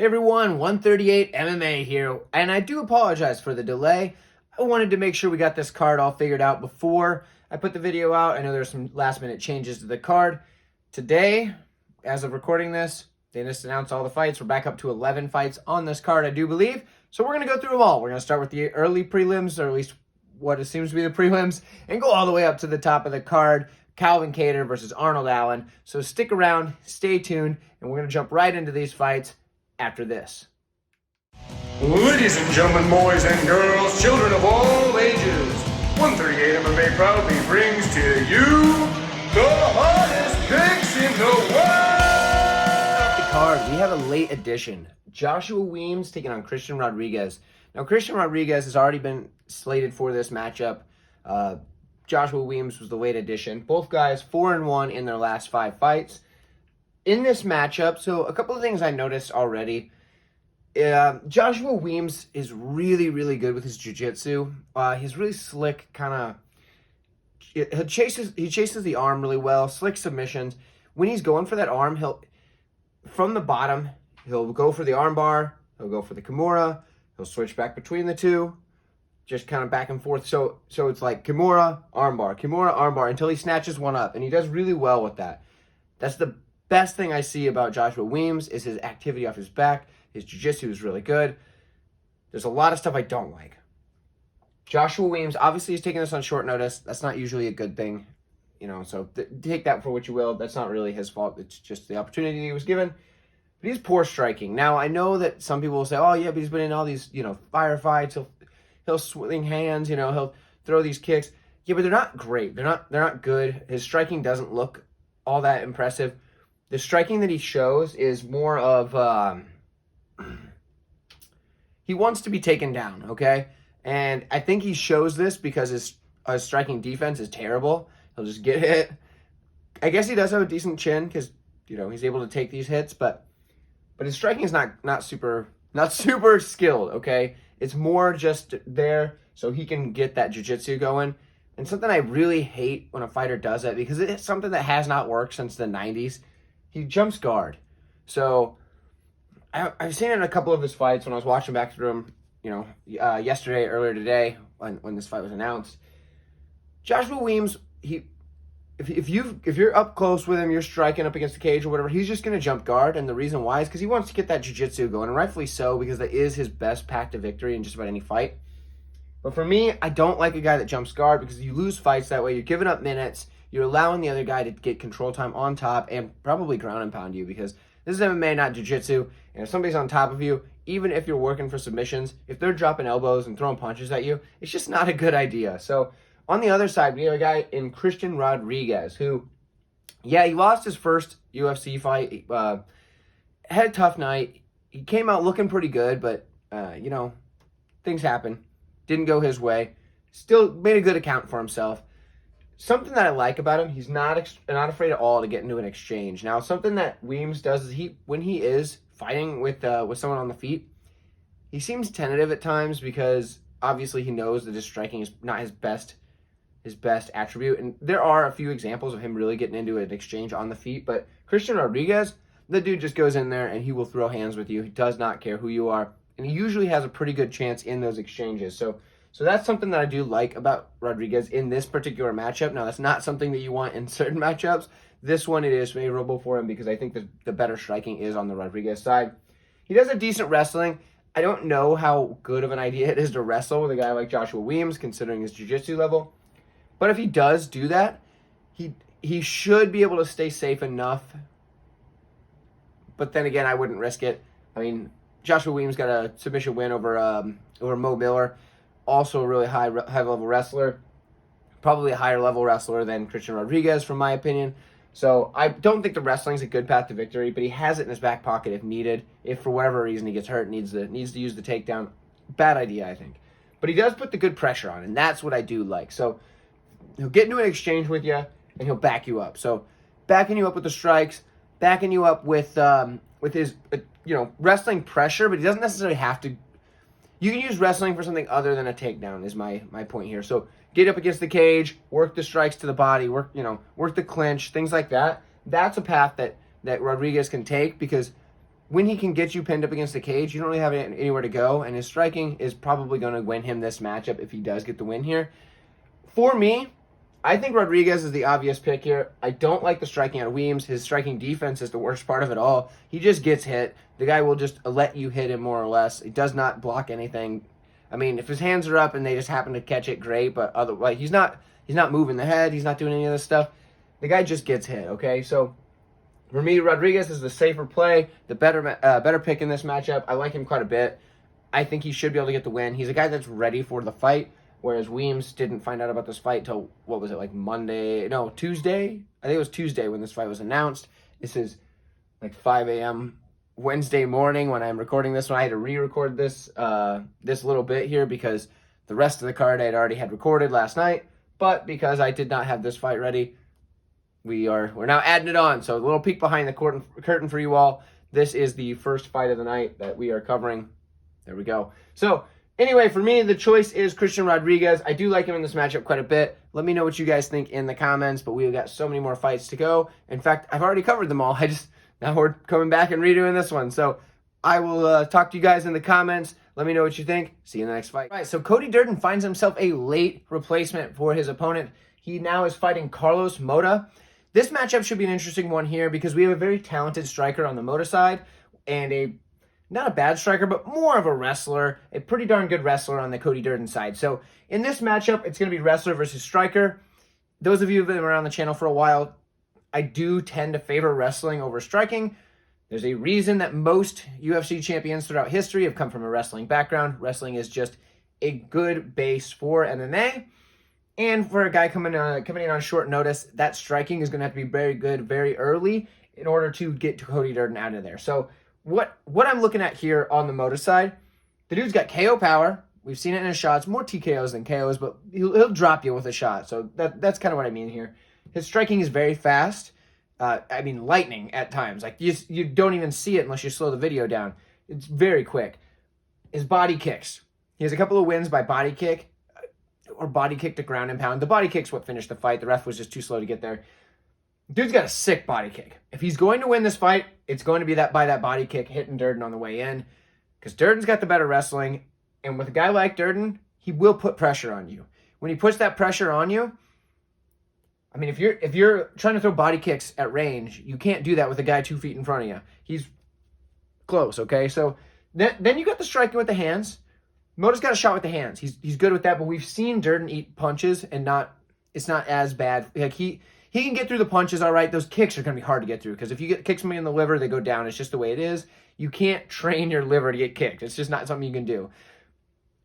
Hey everyone, 138 MMA here, and I do apologize for the delay. I wanted to make sure we got this card all figured out before I put the video out. I know there's some last minute changes to the card. Today, as of recording this, they just announced all the fights. We're back up to 11 fights on this card, I do believe. So we're going to go through them all. We're going to start with the early prelims, or at least what it seems to be the prelims, and go all the way up to the top of the card. Calvin Kattar versus Arnold Allen. So stick around, stay tuned, and we're going to jump right into these fights after this. Ladies and gentlemen, boys and girls, children of all ages, 138 MMA proudly brings to you the hottest picks in the world! The card, we have a late addition. Joshua Weems taking on Christian Rodriguez. Now, Christian Rodriguez has already been slated for this matchup. Joshua Weems was the late addition. Both guys 4-1 in their last 5 fights. In this matchup, so a couple of things I noticed already. Joshua Weems is really, really good with his jiu-jitsu. He's really slick, kind of. He chases the arm really well, slick submissions. When he's going for that arm, from the bottom, he'll go for the arm bar, he'll go for the Kimura, he'll switch back between the two, just kind of back and forth. So it's like Kimura, arm bar, until he snatches one up, and he does really well with that. That's the best thing I see about Joshua Weems is his activity off his back. His jiu-jitsu is really good. There's a lot of stuff I don't like. Joshua Weems, obviously he's taking this on short notice. That's not usually a good thing, so take that for what you will. That's not really his fault. It's just the opportunity he was given. But he's poor striking. Now, I know that some people will say, oh, yeah, but he's been in all these, firefights. He'll swing hands, he'll throw these kicks. Yeah, but they're not great. They're not good. His striking doesn't look all that impressive. The striking that he shows is more of he wants to be taken down, okay? And I think he shows this because his striking defense is terrible. He'll just get hit. I guess he does have a decent chin because, he's able to take these hits, but his striking is not super skilled, okay? It's more just there so he can get that jiu-jitsu going. And something I really hate when a fighter does that, because it's something that has not worked since the 90s. He jumps guard. So I've seen it in a couple of his fights when I was watching back through him, earlier today, when this fight was announced. Joshua Weems, if you're up close with him, you're striking up against the cage or whatever, he's just going to jump guard, and the reason why is because he wants to get that jiu-jitsu going, and rightfully so, because that is his best path to victory in just about any fight. But for me, I don't like a guy that jumps guard, because you lose fights that way. You're giving up minutes. You're allowing the other guy to get control time on top and probably ground and pound you, because this is MMA, not jiu-jitsu. And if somebody's on top of you, even if you're working for submissions, if they're dropping elbows and throwing punches at you, it's just not a good idea. So on the other side, we have a guy in Christian Rodriguez who, he lost his first UFC fight. Had a tough night. He came out looking pretty good, but, things happen. Didn't go his way. Still made a good account for himself. Something that I like about him, he's not afraid at all to get into an exchange. Now, something that Weems does is when he is fighting with someone on the feet, he seems tentative at times because obviously he knows that his striking is not his best attribute. And there are a few examples of him really getting into an exchange on the feet. But Christian Rodriguez, the dude just goes in there and he will throw hands with you. He does not care who you are. And he usually has a pretty good chance in those exchanges. So that's something that I do like about Rodriguez in this particular matchup. Now, that's not something that you want in certain matchups. This one, it is favorable for him because I think the better striking is on the Rodriguez side. He does have decent wrestling. I don't know how good of an idea it is to wrestle with a guy like Joshua Weems, considering his jiu-jitsu level. But if he does do that, he should be able to stay safe enough. But then again, I wouldn't risk it. I mean, Joshua Weems got a submission win over Mo Miller. Also a really high-level wrestler. Probably a higher-level wrestler than Christian Rodriguez, from my opinion. So I don't think the wrestling's a good path to victory, but he has it in his back pocket if needed. If for whatever reason he gets hurt, needs to use the takedown. Bad idea, I think. But he does put the good pressure on, and that's what I do like. So he'll get into an exchange with you, and he'll back you up. So backing you up with the strikes, backing you up with his wrestling pressure, but he doesn't necessarily have to. You can use wrestling for something other than a takedown is my point here. So get up against the cage, work the strikes to the body, work the clinch, things like that. That's a path that Rodriguez can take because when he can get you pinned up against the cage, you don't really have anywhere to go, and his striking is probably going to win him this matchup if he does get the win here. For me, I think Rodriguez is the obvious pick here. I don't like the striking out of Weems. His striking defense is the worst part of it all. He just gets hit. The guy will just let you hit him more or less. He does not block anything. I mean, if his hands are up and they just happen to catch it, great. But otherwise, he's not moving the head. He's not doing any of this stuff. The guy just gets hit. Okay, so for me, Rodriguez is the safer play, the better pick in this matchup. I like him quite a bit. I think he should be able to get the win. He's a guy that's ready for the fight, whereas Weems didn't find out about this fight till, what was it, like Tuesday? I think it was Tuesday when this fight was announced. This is like 5 a.m. Wednesday morning when I'm recording this one. I had to re-record this little bit here because the rest of the card I had recorded last night, but because I did not have this fight ready, we're now adding it on. So a little peek behind the curtain for you all. This is the first fight of the night that we are covering. There we go. So anyway, for me, the choice is Christian Rodriguez. I do like him in this matchup quite a bit. Let me know what you guys think in the comments, but we've got so many more fights to go. In fact, I've already covered them all. Now we're coming back and redoing this one. So I will talk to you guys in the comments. Let me know what you think. See you in the next fight. All right, so Cody Durden finds himself a late replacement for his opponent. He now is fighting Carlos Mota. This matchup should be an interesting one here because we have a very talented striker on the Mota side and not a bad striker, but more of a wrestler, a pretty darn good wrestler on the Cody Durden side. So in this matchup, it's going to be wrestler versus striker. Those of you who have been around the channel for a while, I do tend to favor wrestling over striking. There's a reason that most UFC champions throughout history have come from a wrestling background. Wrestling is just a good base for MMA. And for a guy coming in on short notice, that striking is going to have to be very good very early in order to get Cody Durden out of there. So what I'm looking at here on the Mota side, the dude's got KO power. We've seen it in his shots, more TKOs than KOs, but he'll drop you with a shot. So that's kind of what I mean here. His striking is very fast. Lightning at times. Like you don't even see it unless you slow the video down. It's very quick. His body kicks. He has a couple of wins by body kick or body kick to ground and pound. The body kick's what finished the fight. The ref was just too slow to get there. Dude's got a sick body kick. If he's going to win this fight, it's going to be by that body kick hitting Durden on the way in because Durden's got the better wrestling. And with a guy like Durden, he will put pressure on you. When he puts that pressure on you, I mean, if you're trying to throw body kicks at range, you can't do that with a guy 2 feet in front of you. He's close, okay? So then you got the striking with the hands. Mota's got a shot with the hands. He's good with that, but we've seen Durden eat punches and it's not as bad. Like he can get through the punches, all right. Those kicks are going to be hard to get through because if you kick somebody in the liver, they go down. It's just the way it is. You can't train your liver to get kicked. It's just not something you can do.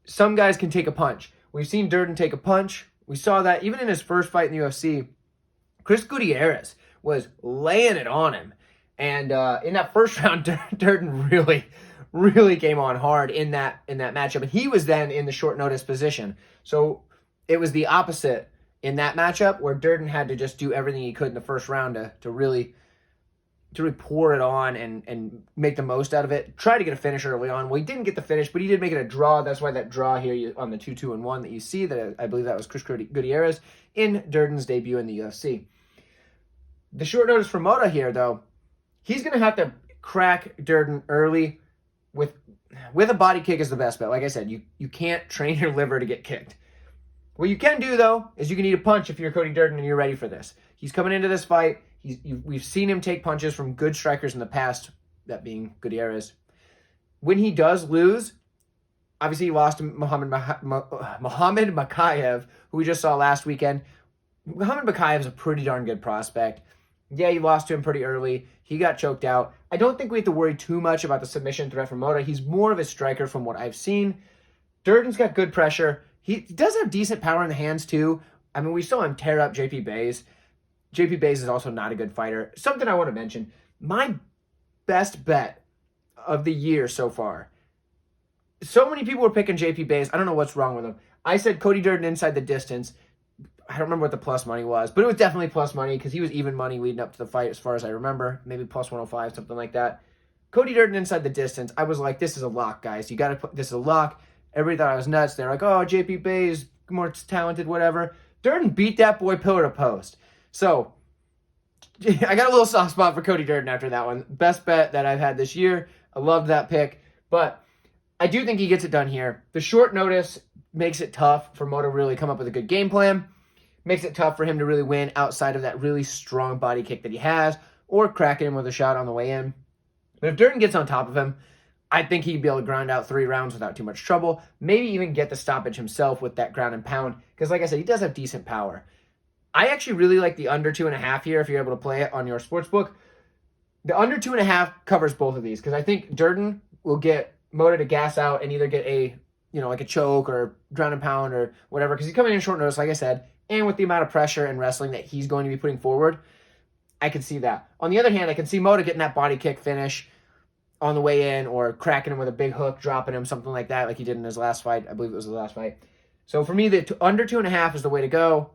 Some guys can take a punch. We've seen Durden take a punch. We saw that even in his first fight in the UFC. Chris Gutierrez was laying it on him. And in that first round, Durden really came on hard in that matchup. And he was then in the short notice position. So it was the opposite in that matchup where Durden had to just do everything he could in the first round to really pour it on and make the most out of it. Try to get a finish early on. Well, he didn't get the finish, but he did make it a draw. That's why that draw here on the 2-2-1 that you see, that I believe that was Chris Gutierrez in Durden's debut in the UFC. The short notice for Mota here, though, he's going to have to crack Durden early with a body kick is the best bet. Like I said, you can't train your liver to get kicked. What you can do, though, is you can eat a punch if you're Cody Durden and you're ready for this. He's coming into this fight. We've seen him take punches from good strikers in the past, that being Gutierrez. When he does lose, obviously he lost to Muhammad Makayev, who we just saw last weekend. Muhammad Makayev is a pretty darn good prospect. Yeah, he lost to him pretty early. He got choked out. I don't think we have to worry too much about the submission threat from Mota. He's more of a striker from what I've seen. Durden's got good pressure. He does have decent power in the hands, too. I mean, we saw him tear up JP Buys. JP Buys is also not a good fighter. Something I want to mention. My best bet of the year so far. So many people were picking JP Buys. I don't know what's wrong with him. I said Cody Durden inside the distance. I don't remember what the plus money was, but it was definitely plus money because he was even money leading up to the fight as far as I remember. Maybe plus 105, something like that. Cody Durden inside the distance. I was like, this is a lock, guys. You got to put this is a lock. Everybody thought I was nuts. They're like, oh, JP Buys, more talented, whatever. Durden beat that boy pillar to post. So I got a little soft spot for Cody Durden after that one. Best bet that I've had this year. I loved that pick. But I do think he gets it done here. The short notice makes it tough for Mota to really come up with a good game plan. Makes it tough for him to really win outside of that really strong body kick that he has, or cracking him with a shot on the way in. But if Durden gets on top of him, I think he'd be able to grind out 3 rounds without too much trouble. Maybe even get the stoppage himself with that ground and pound. Because like I said, he does have decent power. I actually really like the under 2.5 here if you're able to play it on your sportsbook. The under 2.5 covers both of these because I think Durden will get Mota to gas out and either get a, like a choke or ground and pound or whatever because he's coming in short notice, like I said, and with the amount of pressure and wrestling that he's going to be putting forward, I could see that. On the other hand, I can see Mota getting that body kick finish on the way in or cracking him with a big hook, dropping him, something like that, like he did in his last fight. I believe it was the last fight. So for me, the under 2.5 is the way to go.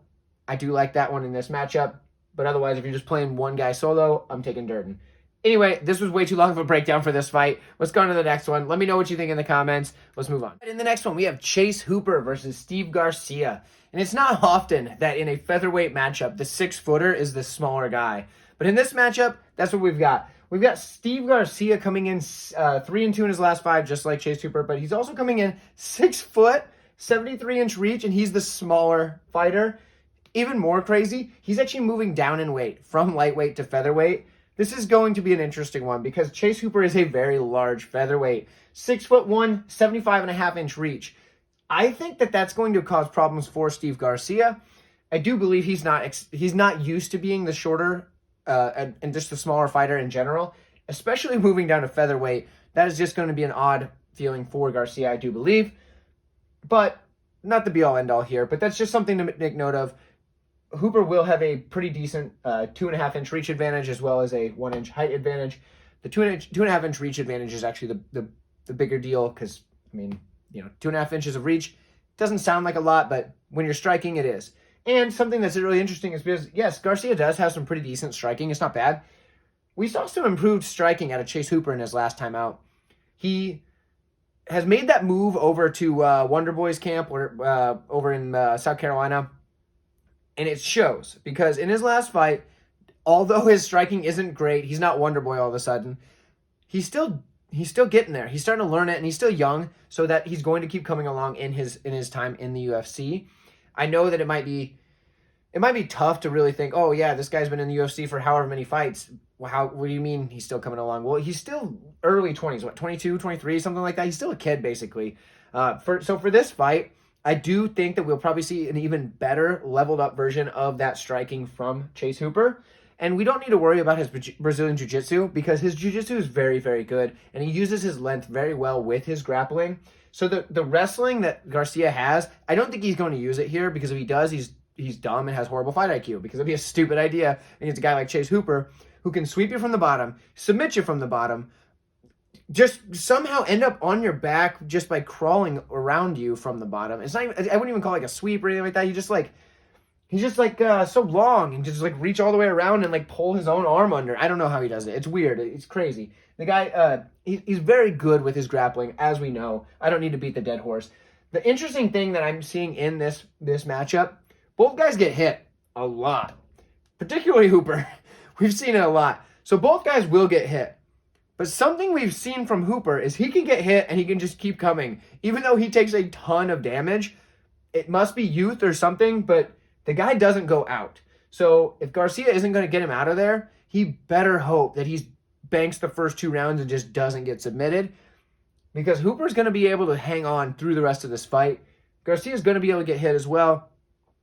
I do like that one in this matchup. But otherwise, if you're just playing one guy solo, I'm taking Durden. Anyway, this was way too long of a breakdown for this fight. Let's go on to the next one. Let me know what you think in the comments. Let's move on. In the next one, we have Chase Hooper versus Steve Garcia. And it's not often that in a featherweight matchup, the 6-footer is the smaller guy. But in this matchup, that's what we've got. We've got Steve Garcia coming in 3-2 in his last 5, just like Chase Hooper. But he's also coming in 6 foot, 73-inch reach, and he's the smaller fighter. Even more crazy, he's actually moving down in weight from lightweight to featherweight. This is going to be an interesting one because Chase Hooper is a very large featherweight. 6'1", 75.5-inch reach. I think that that's going to cause problems for Steve Garcia. I do believe he's not used to being the shorter and just the smaller fighter in general, especially moving down to featherweight. That is just going to be an odd feeling for Garcia, I do believe. But not the be-all, end-all here, but that's just something to make note of. Hooper will have a pretty decent 2.5-inch reach advantage as well as a 1-inch height advantage. The 2.5-inch reach advantage is actually the bigger deal because, 2.5 inches of reach doesn't sound like a lot, but when you're striking, it is. And something that's really interesting is because, yes, Garcia does have some pretty decent striking. It's not bad. We saw some improved striking out of Chase Hooper in his last time out. He has made that move over to Wonder Boy's camp or over in South Carolina. And it shows because in his last fight, although his striking isn't great, he's not Wonder Boy all of a sudden. He's still getting there. He's starting to learn it, and he's still young, so that he's going to keep coming along in his time in the UFC. I know that it might be tough to really think, oh yeah, this guy's been in the UFC for however many fights. What do you mean he's still coming along? Well, he's still early 20s, 22, 23, something like that. He's still a kid, basically. So for this fight, I do think that we'll probably see an even better leveled up version of that striking from Chase Hooper. And we don't need to worry about his Brazilian Jiu-Jitsu because his Jiu-Jitsu is very, very good. And he uses his length very well with his grappling. So the wrestling that Garcia has, I don't think he's going to use it here because if he does, he's dumb and has horrible fight IQ because it'd be a stupid idea against a guy like Chase Hooper who can sweep you from the bottom, submit you from the bottom, just somehow end up on your back just by crawling around you from the bottom. It's not even, I wouldn't even call it like a sweep or anything like that. He's just so long and just like reach all the way around and like pull his own arm under. I don't know how he does it. It's weird. It's crazy. The guy, he's very good with his grappling, as we know. I don't need to beat the dead horse. The interesting thing that I'm seeing in this matchup, both guys get hit a lot, particularly Hooper. We've seen it a lot. So both guys will get hit. But something we've seen from Hooper is he can get hit and he can just keep coming. Even though he takes a ton of damage, it must be youth or something, but the guy doesn't go out. So if Garcia isn't going to get him out of there, he better hope that he banks the first 2 rounds and just doesn't get submitted. Because Hooper's going to be able to hang on through the rest of this fight. Garcia's going to be able to get hit as well.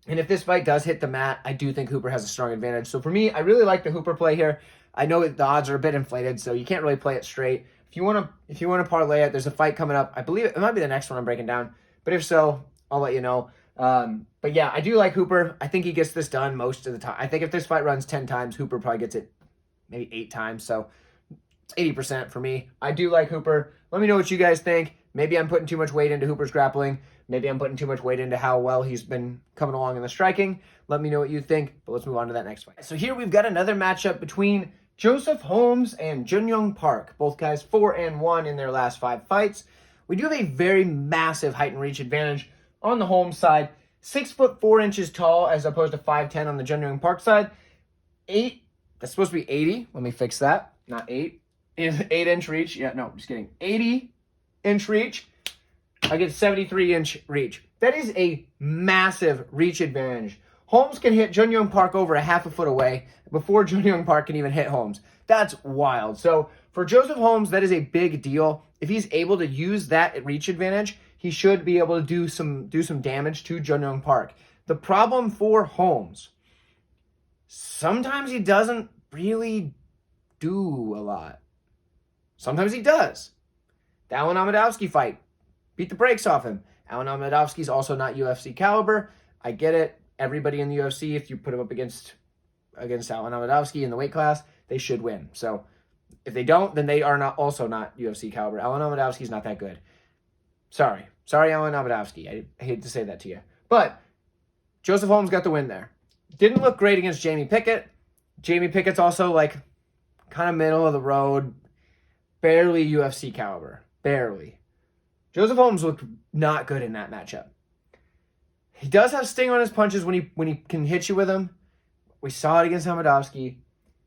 And if this fight does hit the mat, I do think Hooper has a strong advantage. So for me, I really like the Hooper play here. I know the odds are a bit inflated, so you can't really play it straight. If you want to parlay it, there's a fight coming up. I believe it might be the next one I'm breaking down. But if so, I'll let you know. But yeah, I do like Hooper. I think he gets this done most of the time. I think if this fight runs 10 times, Hooper probably gets it maybe 8 times. So it's 80% for me. I do like Hooper. Let me know what you guys think. Maybe I'm putting too much weight into Hooper's grappling. Maybe I'm putting too much weight into how well he's been coming along in the striking. Let me know what you think. But let's move on to that next fight. So here we've got another matchup between Joseph Holmes and Jun-Young Park. Both guys 4-1 in their last 5 fights. We do have a very massive height and reach advantage on the Holmes side. 6'4" tall as opposed to 5'10" on the Jun-Young Park side. That's supposed to be 80. Let me fix that. Not 8. 8-inch reach. Yeah, no, just kidding. 80-inch reach. I get 73-inch reach. That is a massive reach advantage. Holmes can hit Jun Young Park over a half a foot away before Jun Young Park can even hit Holmes. That's wild. So for Joseph Holmes, that is a big deal. If he's able to use that reach advantage, he should be able to do some damage to Jun Young Park. The problem for Holmes, sometimes he doesn't really do a lot. Sometimes he does. The Alan Amadovsky fight beat the brakes off him. Alan Amadovsky's also not UFC caliber. I get it. Everybody in the UFC, if you put him up against Alan Amadovsky in the weight class, they should win. So if they don't, then they are also not UFC caliber. Alan Amadovsky's not that good. Sorry, Alan Amadovsky. I hate to say that to you. But Joseph Holmes got the win there. Didn't look great against Jamie Pickett. Jamie Pickett's also like kind of middle of the road, barely UFC caliber. Barely. Joseph Holmes looked not good in that matchup. He does have sting on his punches when he can hit you with them. We saw it against Amadovsky.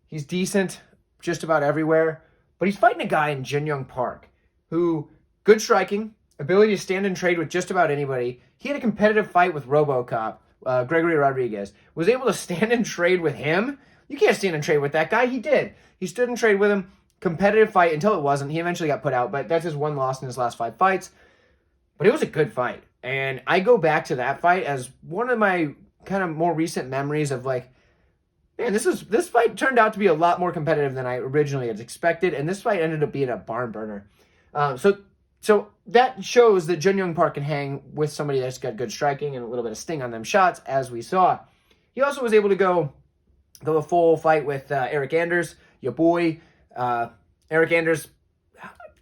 He's decent just about everywhere. But he's fighting a guy in Jun Young Park who, good striking, ability to stand and trade with just about anybody. He had a competitive fight with RoboCop, Gregory Rodriguez. Was able to stand and trade with him. You can't stand and trade with that guy. He did. He stood and traded with him. Competitive fight until it wasn't. He eventually got put out, but that's his one loss in his last 5 fights. But it was a good fight. And I go back to that fight as one of my kind of more recent memories of like, man, this fight turned out to be a lot more competitive than I originally had expected, and this fight ended up being a barn burner. So that shows that Jun Young Park can hang with somebody that's got good striking and a little bit of sting on them shots, as we saw. He also was able to go a full fight with Eric Anders, your boy. Eric Anders,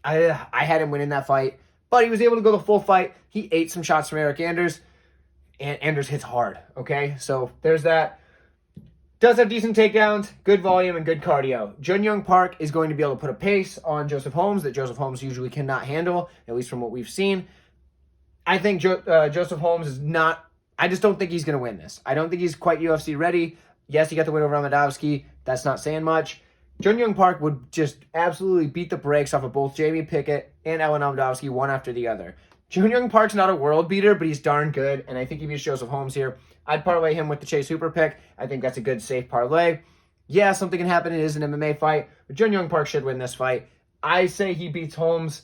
I had him winning that fight, but he was able to go the full fight. He ate some shots from Eric Anders, and Anders hits hard, okay? So there's that. Does have decent takedowns, good volume, and good cardio. Jun Young Park is going to be able to put a pace on Joseph Holmes that Joseph Holmes usually cannot handle, at least from what we've seen. I think Joseph Holmes is not... I just don't think he's going to win this. I don't think he's quite UFC ready. Yes, he got the win over Amadovsky. That's not saying much. Jun Young Park would just absolutely beat the brakes off of both Jamie Pickett and Alan Amadovsky, one after the other. Jun Young Park's not a world beater, but he's darn good, and I think he beats Joseph Holmes here. I'd parlay him with the Chase Hooper pick. I think that's a good, safe parlay. Yeah, something can happen. It is an MMA fight, but Jun Young Park should win this fight. I say he beats Holmes.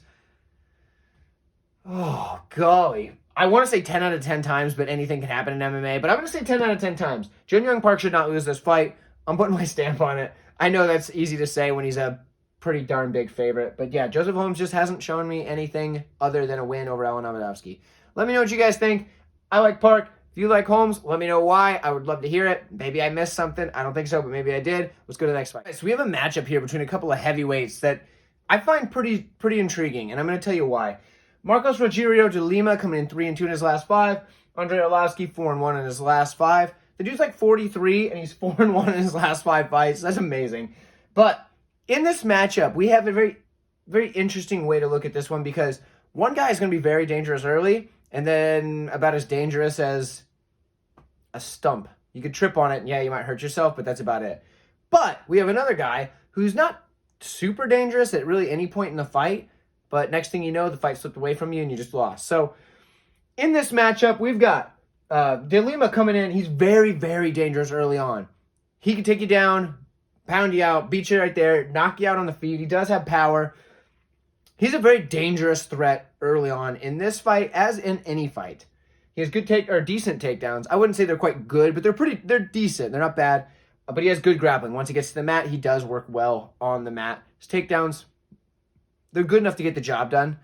Oh, golly. I want to say 10 out of 10 times, but anything can happen in MMA. But I'm going to say 10 out of 10 times. Jun Young Park should not lose this fight. I'm putting my stamp on it. I know that's easy to say when he's a pretty darn big favorite. But yeah, Joseph Holmes just hasn't shown me anything other than a win over Alan Amadovsky. Let me know what you guys think. I like Park. If you like Holmes, let me know why. I would love to hear it. Maybe I missed something. I don't think so, but maybe I did. Let's go to the next fight. So we have a matchup here between a couple of heavyweights that I find pretty intriguing, and I'm going to tell you why. Marcos Rogerio de Lima coming in 3-2 in his last 5. Andrei Arlovski 4-1 in his last 5. The dude's like 43, and he's 4-1 in his last 5 fights. That's amazing. But in this matchup, we have a very, very interesting way to look at this one because one guy is going to be very dangerous early, and then about as dangerous as a stump. You could trip on it, and yeah, you might hurt yourself, but that's about it. But we have another guy who's not super dangerous at really any point in the fight, but next thing you know, the fight slipped away from you and you just lost. So in this matchup, we've got De Lima coming in. He's very, very dangerous early on. He can take you down, pound you out, beat you right there, knock you out on the feet. He does have power. He's a very dangerous threat early on in this fight, as in any fight. He has good decent takedowns. I wouldn't say they're quite good, but they're decent. They're not bad. But he has good grappling. Once he gets to the mat, he does work well on the mat. His takedowns, they're good enough to get the job done.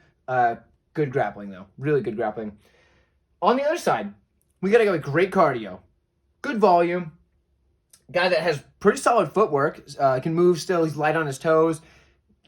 Good grappling, though. Really good grappling. On the other side, we got a guy with great cardio, good volume, guy that has pretty solid footwork, can move still. He's light on his toes.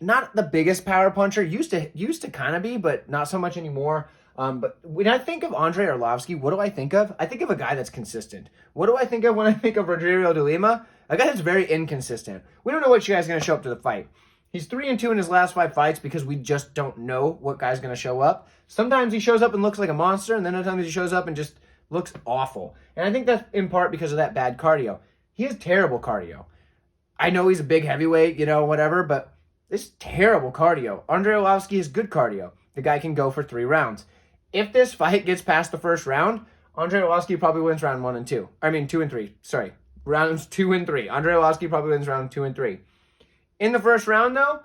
Not the biggest power puncher. Used to kind of be, but not so much anymore. But when I think of Andrei Arlovski, what do I think of? I think of a guy that's consistent. What do I think of when I think of Rogerio de Lima? A guy that's very inconsistent. We don't know which guy's going to show up to the fight. He's 3-2 in his last 5 fights because we just don't know what guy's going to show up. Sometimes he shows up and looks like a monster, and then other times he shows up and just looks awful. And I think that's in part because of that bad cardio. He has terrible cardio. I know he's a big heavyweight, whatever, but this terrible cardio. Andrei Arlovski has good cardio. The guy can go for 3 rounds. If this fight gets past the first round, Andrei Arlovski probably wins round 1 and 2. I mean 2 and 3. Sorry. Rounds 2 and 3. Andrei Arlovski probably wins round 2 and 3. In the first round, though,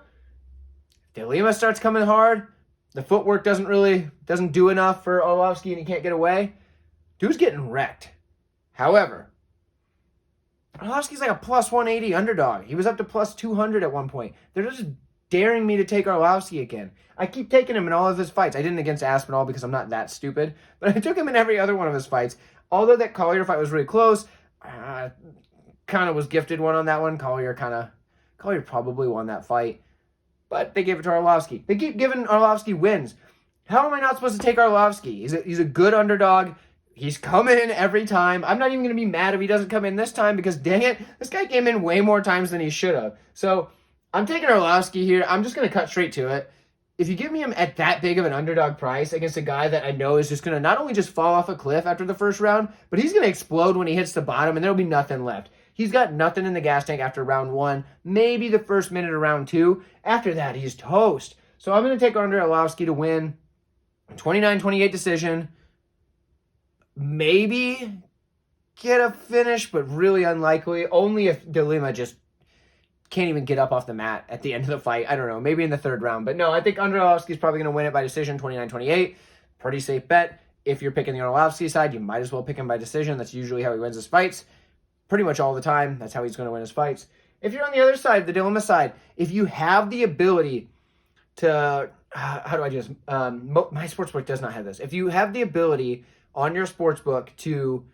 if Lima starts coming hard, the footwork doesn't do enough for Arlovski and he can't get away, dude's getting wrecked. However, Arlovski's like a plus 180 underdog. He was up to plus 200 at one point. They're just daring me to take Arlovski again. I keep taking him in all of his fights. I didn't against Aspinall because I'm not that stupid, but I took him in every other one of his fights. Although that Collier fight was really close, kind of was gifted one on that one. Collier probably won that fight, but they gave it to Arlovski. They keep giving Arlovski wins. How am I not supposed to take Arlovski? He's a good underdog. He's coming in every time. I'm not even going to be mad if he doesn't come in this time because, dang it, this guy came in way more times than he should have. So I'm taking Arlovski here. I'm just going to cut straight to it. If you give me him at that big of an underdog price against a guy that I know is just going to not only just fall off a cliff after the first round, but he's going to explode when he hits the bottom and there'll be nothing left. He's got nothing in the gas tank after round 1, maybe the first minute of round 2. After that, he's toast. So I'm going to take Andrei Arlovski to win 29-28 decision. Maybe get a finish, but really unlikely. Only if Lima just can't even get up off the mat at the end of the fight. I don't know. Maybe in the 3rd round. But no, I think Andrei Arlovski's probably going to win it by decision, 29-28. Pretty safe bet. If you're picking the Arlovski side, you might as well pick him by decision. That's usually how he wins his fights. Pretty much all the time. That's how he's going to win his fights. If you're on the other side, the Lima side, if you have the ability to... how do I do this? My sportsbook does not have this. If you have the ability on your sportsbook to,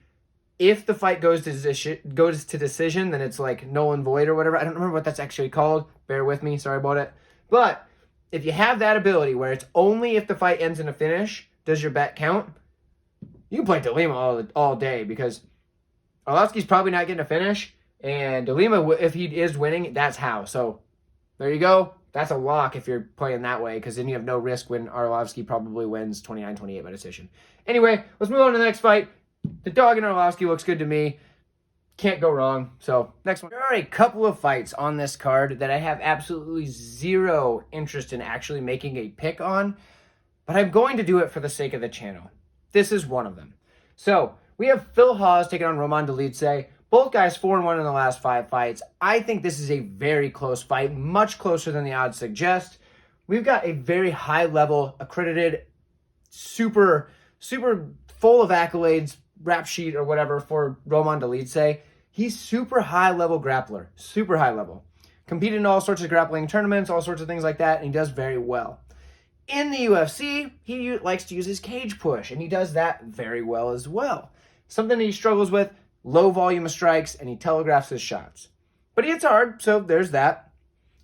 if the fight goes to decision, then it's like null and void or whatever. I don't remember what that's actually called. Bear with me. Sorry about it. But if you have that ability where it's only if the fight ends in a finish, does your bet count? You can play De Lima all day because Arlovski's probably not getting a finish. And De Lima, if he is winning, that's how. So there you go. That's a lock if you're playing that way, because then you have no risk when Arlovski probably wins 29-28 by decision. Anyway, let's move on to the next fight. The dog in Arlovski looks good to me. Can't go wrong. So, next one. There are a couple of fights on this card that I have absolutely zero interest in actually making a pick on, but I'm going to do it for the sake of the channel. This is one of them. So, we have Phil Hawes taking on Roman Dolidze. Both guys 4-1 in the last 5 fights. I think this is a very close fight, much closer than the odds suggest. We've got a very high-level, accredited, super full of accolades, rap sheet or whatever for Roman Dolidze. He's super high-level grappler, super high-level. Competed in all sorts of grappling tournaments, all sorts of things like that, and he does very well. In the UFC, he likes to use his cage push, and he does that very well as well. Something that he struggles with, low volume of strikes, and he telegraphs his shots. But he hits hard, so there's that.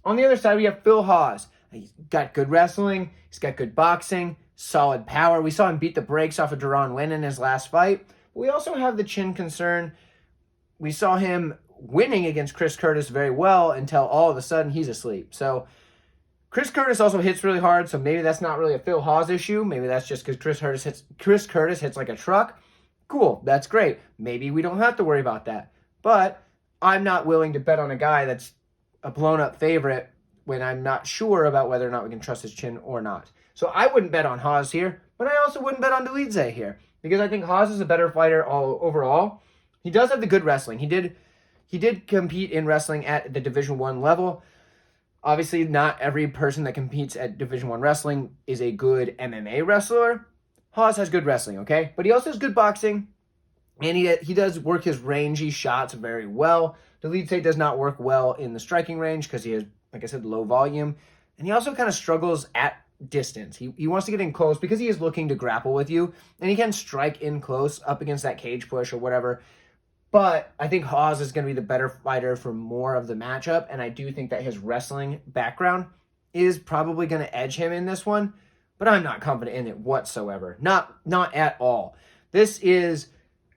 On the other side, we have Phil Hawes. He's got good wrestling. He's got good boxing, solid power. We saw him beat the brakes off of Duran Win in his last fight. But we also have the chin concern. We saw him winning against Chris Curtis very well until all of a sudden he's asleep. So Chris Curtis also hits really hard, so maybe that's not really a Phil Hawes issue. Maybe that's just because Chris Curtis hits like a truck. Cool, that's great. Maybe we don't have to worry about that. But I'm not willing to bet on a guy that's a blown-up favorite when I'm not sure about whether or not we can trust his chin or not. So I wouldn't bet on Hawes here, but I also wouldn't bet on Dolidze here because I think Hawes is a better fighter overall. He does have the good wrestling. He did compete in wrestling at the Division I level. Obviously, not every person that competes at Division I wrestling is a good MMA wrestler. Hawes has good wrestling, okay? But he also has good boxing, and he does work his rangy shots very well. Dolidze does not work well in the striking range because he has, like I said, low volume. And he also kind of struggles at distance. He wants to get in close because he is looking to grapple with you, and he can strike in close up against that cage push or whatever. But I think Hawes is going to be the better fighter for more of the matchup, and I do think that his wrestling background is probably going to edge him in this one. But I'm not confident in it whatsoever. Not at all. This is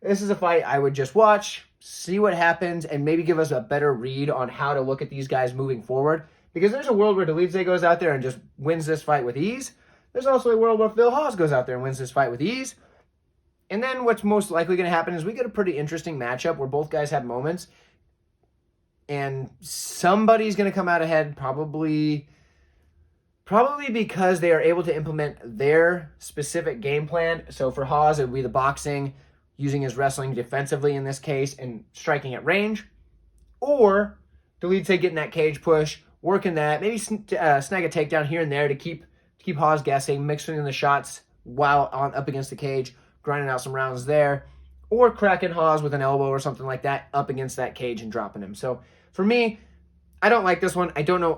a fight I would just watch, see what happens, and maybe give us a better read on how to look at these guys moving forward. Because there's a world where Dolidze goes out there and just wins this fight with ease. There's also a world where Phil Hawes goes out there and wins this fight with ease. And then what's most likely going to happen is we get a pretty interesting matchup where both guys have moments. and somebody's going to come out ahead, probably because they are able to implement their specific game plan. So for Hawes, it would be the boxing, using his wrestling defensively in this case, and striking at range. Or Dolidze getting that cage push, working that, maybe snag a takedown here and there to keep Hawes guessing, mixing in the shots while up against the cage, grinding out some rounds there, or cracking Hawes with an elbow or something like that up against that cage and dropping him. So for me, I don't like this one. I don't know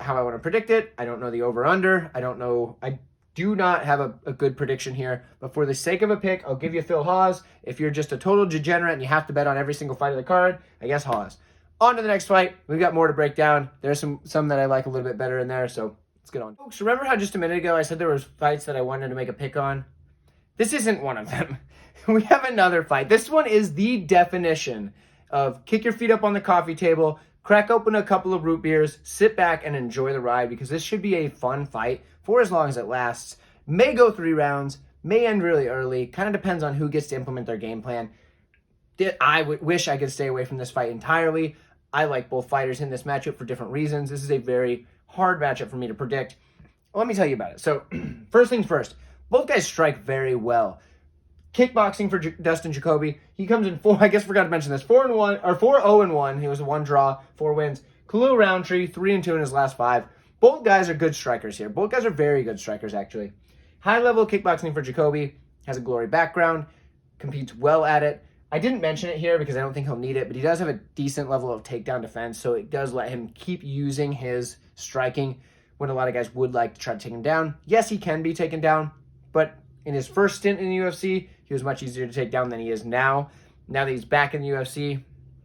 how I want to predict it. I don't know the over-under. I do not have a good prediction here. But for the sake of a pick, I'll give you Phil Hawes. If you're just a total degenerate and you have to bet on every single fight of the card, I guess Hawes. On to the next fight. We've got more to break down. There's some that I like a little bit better in there, so let's get on. Folks, remember how just a minute ago I said there was fights that I wanted to make a pick on? This isn't one of them. We have another fight. This one is the definition of kick your feet up on the coffee table, crack open a couple of root beers, sit back and enjoy the ride, because this should be a fun fight for as long as it lasts. May go 3 rounds, may end really early. Kind of depends on who gets to implement their game plan. I wish I could stay away from this fight entirely. I like both fighters in this matchup for different reasons. This is a very hard matchup for me to predict. Let me tell you about it. So, first things first, both guys strike very well. Kickboxing for Dustin Jacoby. He comes in 4, I guess forgot to mention this, 4-1, or 4-0-1. He was a 1 draw, 4 wins. Khalil Rountree, 3-2 in his last 5. Both guys are good strikers here. Both guys are very good strikers, actually. High-level kickboxing for Jacoby. Has a glory background. Competes well at it. I didn't mention it here because I don't think he'll need it, but he does have a decent level of takedown defense, so it does let him keep using his striking when a lot of guys would like to try to take him down. Yes, he can be taken down, but in his first stint in the UFC, he was much easier to take down than he is now. Now that he's back in the UFC,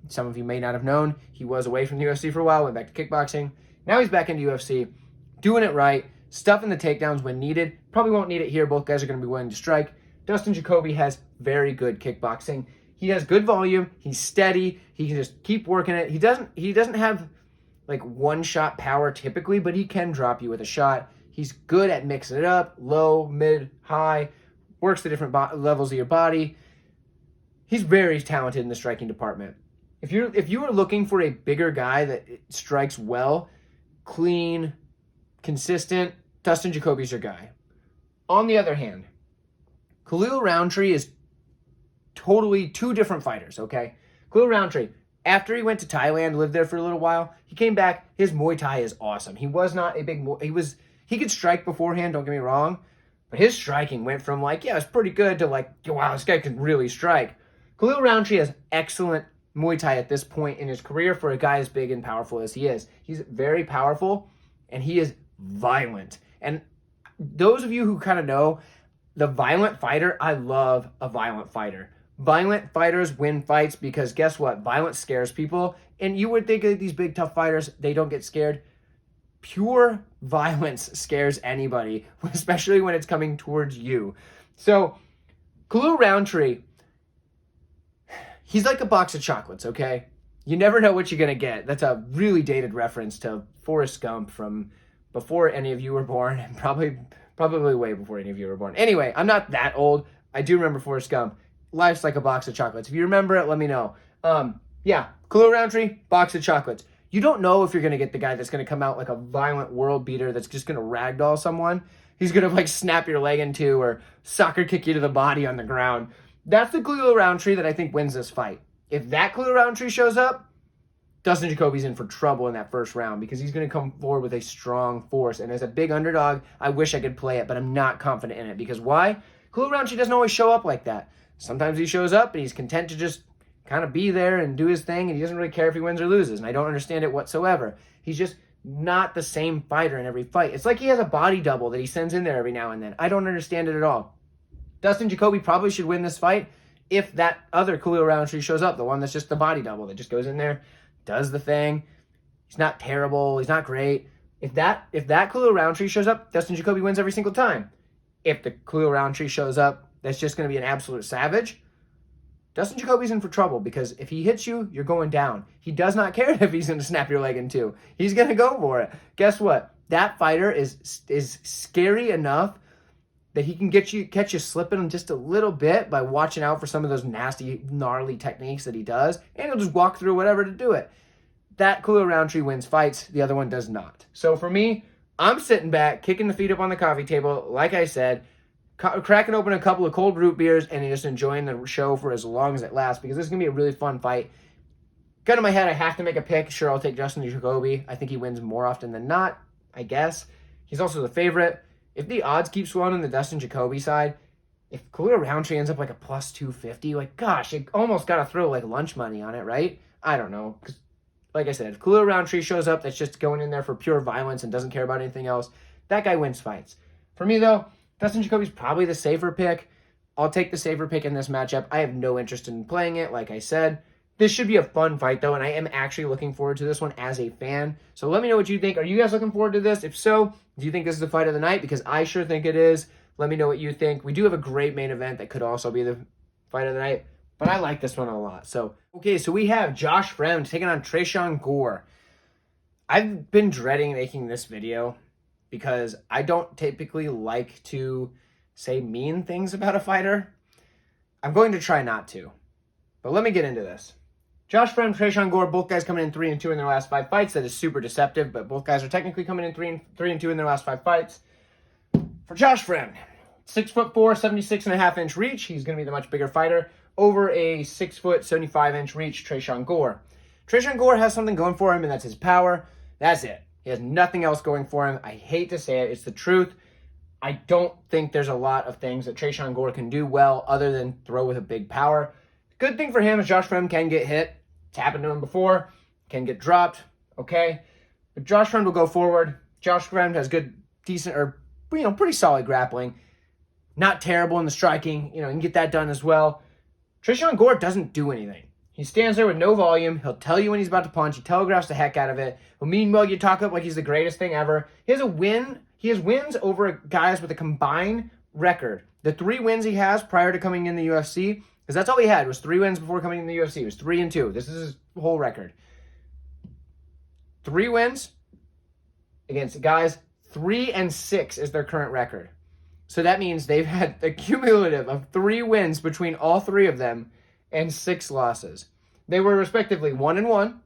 some of you may not have known, he was away from the UFC for a while, went back to kickboxing. Now he's back in the UFC, doing it right, stuffing the takedowns when needed. Probably won't need it here. Both guys are going to be willing to strike. Dustin Jacoby has very good kickboxing. He has good volume. He's steady. He can just keep working it. He doesn't have like one-shot power typically, but he can drop you with a shot. He's good at mixing it up, low, mid, high, works the different levels of your body. He's very talented in the striking department. If you are looking for a bigger guy that strikes well, clean, consistent, Dustin Jacoby's your guy. On the other hand, Khalil Rountree is totally 2 different fighters, okay? Khalil Rountree, after he went to Thailand, lived there for a little while, he came back. His Muay Thai is awesome. He was not a big... He could strike beforehand, don't get me wrong, but his striking went from like, yeah, it's pretty good to like, wow, this guy can really strike. Khalil Rountree has excellent Muay Thai at this point in his career for a guy as big and powerful as he is. He's very powerful, and he is violent. And those of you who kind of know, the violent fighter, I love a violent fighter. Violent fighters win fights because guess what? Violence scares people. And you would think of these big, tough fighters, they don't get scared. Pure violence scares anybody, especially when it's coming towards you. So, Khalil Rountree, he's like a box of chocolates, okay? You never know what you're going to get. That's a really dated reference to Forrest Gump from before any of you were born, and probably way before any of you were born. Anyway, I'm not that old. I do remember Forrest Gump. Life's like a box of chocolates. If you remember it, let me know. Yeah, Khalil Rountree, box of chocolates. You don't know if you're going to get the guy that's going to come out like a violent world beater that's just going to ragdoll someone. He's going to like snap your leg in two or soccer kick you to the body on the ground. That's the Khalil Rountree that I think wins this fight. If that Khalil Rountree shows up, Dustin Jacoby's in for trouble in that first round because he's going to come forward with a strong force. And as a big underdog, I wish I could play it, but I'm not confident in it. Because why? Khalil Rountree doesn't always show up like that. Sometimes he shows up and he's content to just kind of be there and do his thing, and he doesn't really care if he wins or loses, and I don't understand it whatsoever. He's just not the same fighter in every fight. It's like he has a body double that he sends in there every now and then. I don't understand it at all. Dustin Jacoby probably should win this fight if that other Khalil Rountree shows up, the one that's just the body double that just goes in there, does the thing. He's not terrible. He's not great. If that Khalil Rountree shows up, Dustin Jacoby wins every single time. If the Khalil Rountree shows up, that's just going to be an absolute savage. Dustin Jacoby's in for trouble because if he hits you, you're going down. He does not care if he's going to snap your leg in two. He's going to go for it. Guess what? That fighter is scary enough that he can catch you slipping just a little bit by watching out for some of those nasty, gnarly techniques that he does, and he'll just walk through whatever to do it. that Khalil Rountree wins fights. The other one does not. So for me, I'm sitting back, kicking the feet up on the coffee table, like I said, cracking open a couple of cold root beers and just enjoying the show for as long as it lasts, because this is going to be a really fun fight. Gun in my head, I have to make a pick. Sure, I'll take Dustin to Jacoby. I think he wins more often than not, I guess. He's also the favorite. If the odds keep swelling on the Dustin Jacoby side, if Khalil Rountree ends up like a plus 250, like, gosh, it almost got to throw like lunch money on it, right? I don't know. Because, like I said, if Khalil Rountree shows up that's just going in there for pure violence and doesn't care about anything else, that guy wins fights. For me, though, Dustin Jacoby's probably the safer pick. I'll take the safer pick in this matchup. I have no interest in playing it, like I said. This should be a fun fight, though, and I am actually looking forward to this one as a fan. So let me know what you think. Are you guys looking forward to this? If so, do you think this is the fight of the night? Because I sure think it is. Let me know what you think. We do have a great main event that could also be the fight of the night, but I like this one a lot. So, okay, so we have Josh Fremd taking on Tresean Gore. I've been dreading making this video because I don't typically like to say mean things about a fighter. I'm going to try not to, but let me get into this. Josh Fremd, Tresean Gore, both guys coming in 3-2 in their last 5 fights. That is super deceptive, but both guys are technically coming in 3-2 in their last 5 fights. For Josh Fremd, 6'4", 76.5-inch reach. He's going to be the much bigger fighter over a 6 foot, 75-inch reach, Tresean Gore. Tresean Gore has something going for him, and that's his power. That's it. He has nothing else going for him. I hate to say it. It's the truth. I don't think there's a lot of things that Tresean Gore can do well other than throw with a big power. Good thing for him is Josh Fremd can get hit. It's happened to him before. Can get dropped. Okay. But Josh Fremd will go forward. Josh Fremd has good, decent, or pretty solid grappling. Not terrible in the striking. You can get that done as well. Tresean Gore doesn't do anything. He stands there with no volume. He'll tell you when he's about to punch. He telegraphs the heck out of it. He'll meanwhile you talk up like he's the greatest thing ever. He has a win. He has wins over guys with a combined record. The 3 wins he has prior to coming in the UFC, because that's all he had, was 3 wins before coming in the UFC. It was 3-2. This is his whole record. 3 wins against guys. 3-6 is their current record. So that means they've had a cumulative of 3 wins between all 3 of them and 6 losses. They were respectively 1-1,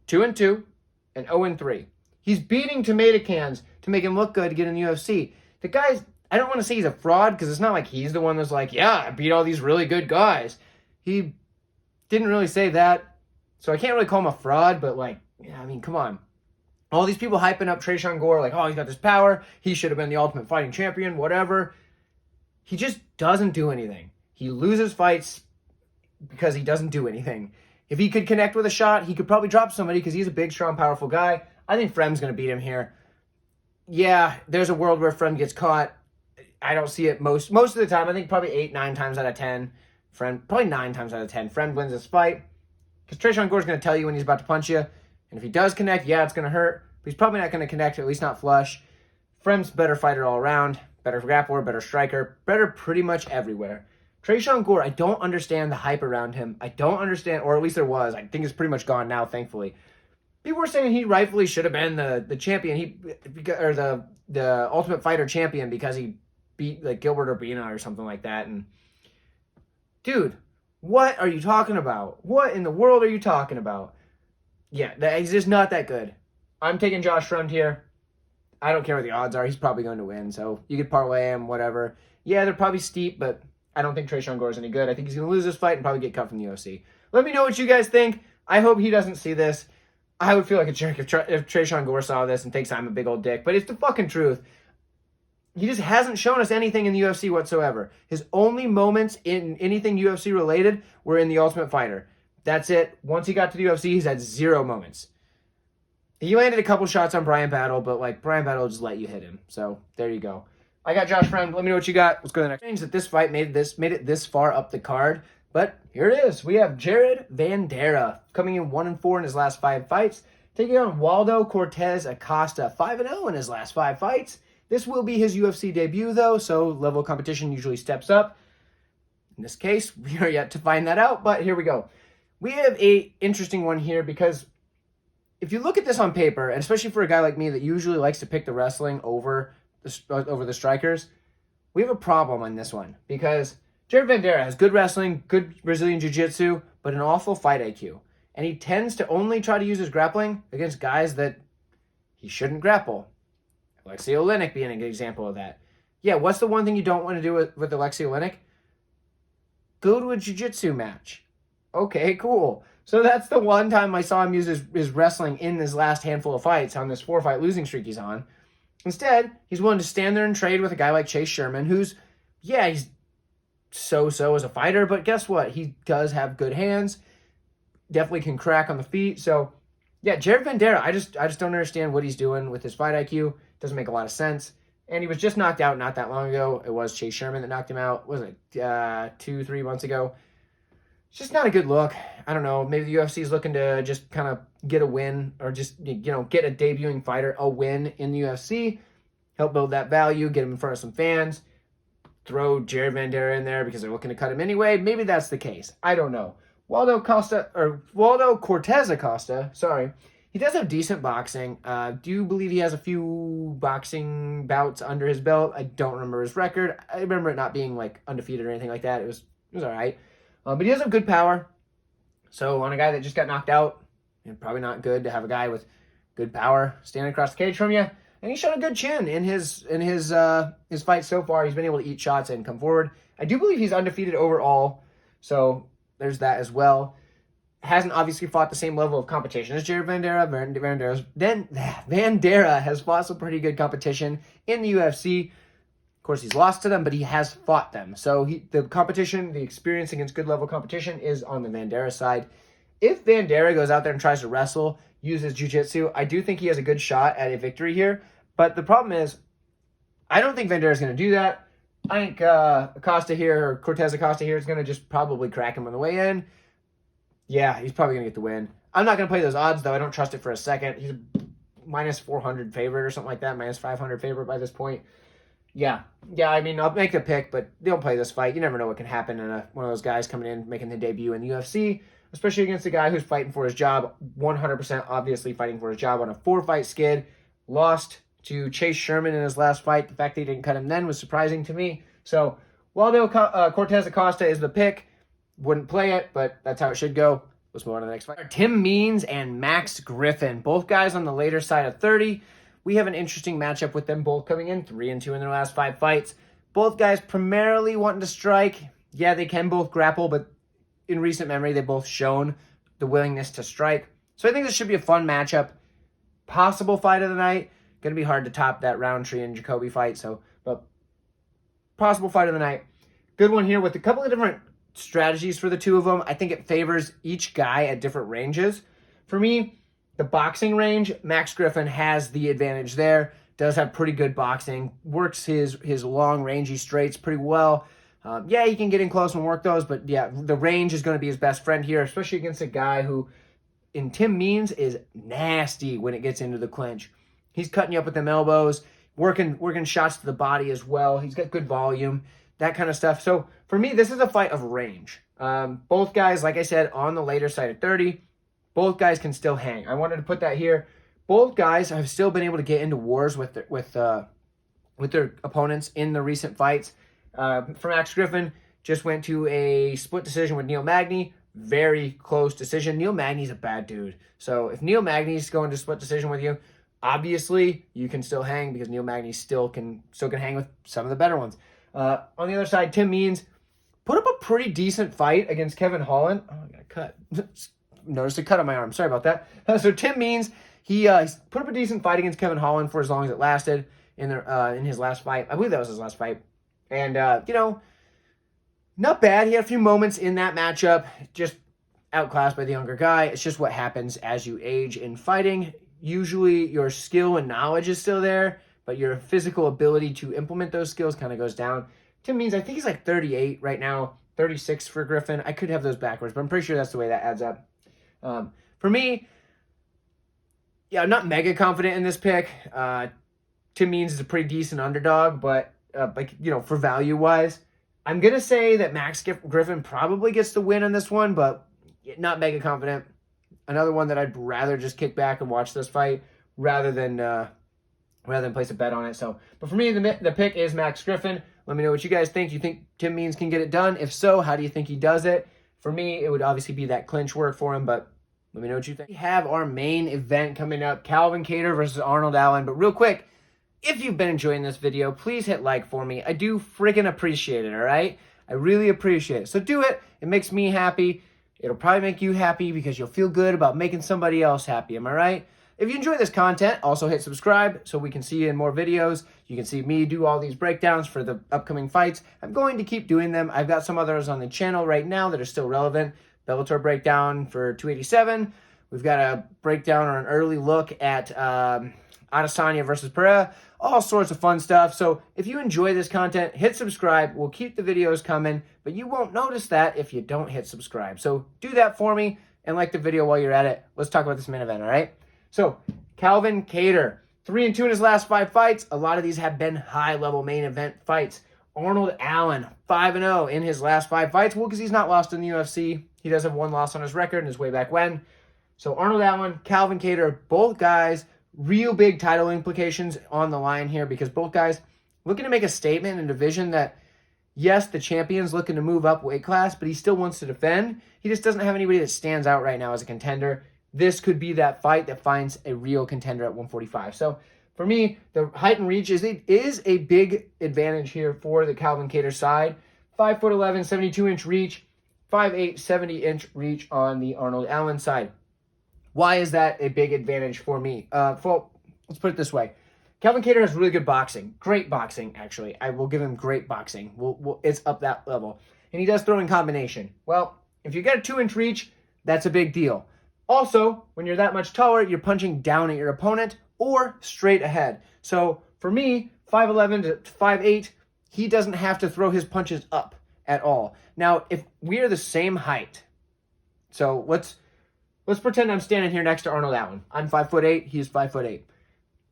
2-2, and 0-3. He's beating tomato cans to make him look good to get in the UFC. The guy's, I don't want to say he's a fraud, because it's not like he's the one that's like, yeah, I beat all these really good guys. He didn't really say that, so I can't really call him a fraud, but come on. All these people hyping up Tresean Gore, like, oh, he's got this power, he should have been the Ultimate Fighting Champion, whatever. He just doesn't do anything. He loses fights because he doesn't do anything. If he could connect with a shot, he could probably drop somebody because he's a big, strong, powerful guy. I think Fremd's going to beat him here. Yeah, there's a world where Fremd gets caught. I don't see it most of the time. I think probably 8-9 times out of 10. Probably 9 times out of 10. Fremd wins this fight because Tresean Gore's going to tell you when he's about to punch you. And if he does connect, yeah, it's going to hurt. But he's probably not going to connect, at least not flush. Fremd's better fighter all around. Better grappler, better striker. Better pretty much everywhere. Tresean Gore, I don't understand the hype around him. I don't understand, or at least there was. I think it's pretty much gone now, thankfully. People were saying he rightfully should have been the champion, or the Ultimate Fighter champion because he beat like Gilbert Urbina or something like that. And dude, what are you talking about? What in the world are you talking about? Yeah, he's just not that good. I'm taking Josh Fremd here. I don't care what the odds are. He's probably going to win, so you could parlay him, whatever. Yeah, they're probably steep, but I don't think Tresean Gore is any good. I think he's going to lose this fight and probably get cut from the UFC. Let me know what you guys think. I hope he doesn't see this. I would feel like a jerk if Tresean Gore saw this and thinks I'm a big old dick, but it's the fucking truth. He just hasn't shown us anything in the UFC whatsoever. His only moments in anything UFC related were in the Ultimate Fighter. That's it. Once he got to the UFC, he's had 0 moments. He landed a couple shots on Brian Battle, but Brian Battle just let you hit him. So there you go. I got Josh Fremd. Let me know what you got. Let's go to the next. Strange that this fight made it this far up the card, but here it is. We have Jared Vanderaa coming in 1-4 in his last 5 fights, taking on Waldo Cortez-Acosta, 5-0 in his last 5 fights. This will be his UFC debut, though, so level of competition usually steps up. In this case, we are yet to find that out, but here we go. We have a interesting one here because if you look at this on paper, and especially for a guy like me that usually likes to pick the wrestling over the strikers, we have a problem on this one because Jared Vanderaa has good wrestling, good Brazilian Jiu-Jitsu, but an awful fight IQ. and he tends to only try to use his grappling against guys that he shouldn't grapple. Alexei Oleinik being a good example of that. Yeah, what's the one thing you don't want to do with Alexei Oleinik? Go to a jiu-jitsu match. Okay, cool. So that's the one time I saw him use his wrestling in this last handful of fights on this 4-fight losing streak he's on. Instead, he's willing to stand there and trade with a guy like Chase Sherman, who's, yeah, he's so-so as a fighter, but guess what? He does have good hands, definitely can crack on the feet. So, yeah, Jared Vanderaa, I just don't understand what he's doing with his fight IQ. Doesn't make a lot of sense. And he was just knocked out not that long ago. It was Chase Sherman that knocked him out. Was it 2-3 months ago? It's just not a good look. I don't know. Maybe the UFC is looking to just kind of get a win, or just, you know, get a debuting fighter a win in the UFC, help build that value, get him in front of some fans, throw Jared Vanderaa in there because they're looking to cut him anyway. Maybe that's the case. I don't know. Waldo Cortez-Acosta, sorry. He does have decent boxing. Do you believe he has a few boxing bouts under his belt? I don't remember his record. I remember it not being like undefeated or anything like that. It was all right. But he does have good power. So on a guy that just got knocked out, probably not good to have a guy with good power standing across the cage from you. And he's shown a good chin in his fight so far. He's been able to eat shots and come forward. I do believe he's undefeated overall. So there's that as well. Hasn't obviously fought the same level of competition as Jared Vanderaa. Vanderaa has fought some pretty good competition in the UFC. Of course, he's lost to them, but he has fought them. So the competition, the experience against good level competition is on the Vanderaa side. If Vanderaa goes out there and tries to wrestle, uses jiu-jitsu, I do think he has a good shot at a victory here. But the problem is, I don't think Vanderaa is going to do that. I think Acosta here, or Cortez-Acosta here, is going to just probably crack him on the way in. Yeah, he's probably going to get the win. I'm not going to play those odds, though. I don't trust it for a second. He's a minus 400 favorite or something like that, minus 500 favorite by this point. Yeah, I mean, I'll make the pick, but don't play this fight. You never know what can happen in one of those guys coming in, making the debut in the UFC, especially against a guy who's fighting for his job, 100% obviously fighting for his job on a 4-fight skid. Lost to Chase Sherman in his last fight. The fact that he didn't cut him then was surprising to me. So, Waldo Cortez-Acosta is the pick. Wouldn't play it, but that's how it should go. Let's move on to the next fight. Tim Means and Max Griffin, both guys on the later side of 30. We have an interesting matchup with them both coming in 3-2 in their last 5 fights. Both guys primarily wanting to strike. Yeah, they can both grapple, but in recent memory, they've both shown the willingness to strike. So I think this should be a fun matchup. Possible fight of the night. Going to be hard to top that Rountree and Jacoby fight. But possible fight of the night. Good one here with a couple of different strategies for the two of them. I think it favors each guy at different ranges. For me, the boxing range, Max Griffin has the advantage there. Does have pretty good boxing. Works his long, rangy straights pretty well. Yeah, he can get in close and work those, but yeah, the range is going to be his best friend here, especially against a guy who, in Tim Means, is nasty when it gets into the clinch. He's cutting you up with them elbows, working shots to the body as well. He's got good volume, that kind of stuff. So for me, this is a fight of range. Both guys, like I said, on the later side of 30. Both guys can still hang. I wanted to put that here. Both guys have still been able to get into wars with their opponents in the recent fights. For Max Griffin, just went to a split decision with Neil Magny. Very close decision. Neil Magny's a bad dude. So if Neil Magny's going to split decision with you, obviously you can still hang because Neil Magny still can hang with some of the better ones. On the other side, Tim Means put up a pretty decent fight against Kevin Holland. Oh, I got cut. Noticed a cut on my arm. Sorry about that. So Tim Means, he put up a decent fight against Kevin Holland for as long as it lasted in his last fight. I believe that was his last fight. And, not bad. He had a few moments in that matchup, just outclassed by the younger guy. It's just what happens as you age in fighting. Usually your skill and knowledge is still there, but your physical ability to implement those skills kind of goes down. Tim Means, I think he's like 38 right now, 36 for Griffin. I could have those backwards, but I'm pretty sure that's the way that adds up. For me, yeah, I'm not mega confident in this pick. Tim Means is a pretty decent underdog, but for value-wise, I'm going to say that Max Griffin probably gets the win on this one, but not mega confident. Another one that I'd rather just kick back and watch this fight rather than place a bet on it. So, but for me, the pick is Max Griffin. Let me know what you guys think. Do you think Tim Means can get it done? If so, how do you think he does it? For me, it would obviously be that clinch work for him, but Let me know what you think. We have our main event coming up, Calvin Kattar versus Arnold Allen. But real quick, if you've been enjoying this video, please hit like for me. I do freaking appreciate it, all right? I really appreciate it. So do it. It makes me happy. It'll probably make you happy because you'll feel good about making somebody else happy. Am I right? If you enjoy this content, also hit subscribe so we can see you in more videos. You can see me do all these breakdowns for the upcoming fights. I'm going to keep doing them. I've got some others on the channel right now that are still relevant. Bellator breakdown for 287. We've got a breakdown or an early look at Adesanya versus Pereira. All sorts of fun stuff. So if you enjoy this content, hit subscribe. We'll keep the videos coming, but you won't notice that if you don't hit subscribe. So do that for me and like the video while you're at it. Let's talk about this main event, all right? So Calvin Kattar, 3-2 in his last 5 fights. A lot of these have been high-level main event fights. Arnold Allen, 5-0 in his last 5 fights. Well, because he's not lost in the UFC. He does have 1 loss on his record and is way back when. So Arnold Allen, Calvin Kattar, both guys, real big title implications on the line here because both guys looking to make a statement in a division that, yes, the champion's looking to move up weight class, but he still wants to defend. He just doesn't have anybody that stands out right now as a contender. This could be that fight that finds a real contender at 145. So for me, the height and reach is a big advantage here for the Calvin Kattar side. 5'11", 72-inch reach, 5'8", 70-inch reach on the Arnold Allen side. Why is that a big advantage for me? Well, let's put it this way. Calvin Kattar has really good boxing. Great boxing, actually. I will give him great boxing. It's up that level. And he does throw in combination. Well, if you get a 2-inch reach, that's a big deal. Also, when you're that much taller, you're punching down at your opponent or straight ahead. So for me, 5'11 to 5'8, he doesn't have to throw his punches up at all. Now, if we are the same height, so let's pretend I'm standing here next to Arnold Allen. I'm 5'8", he's 5'8". There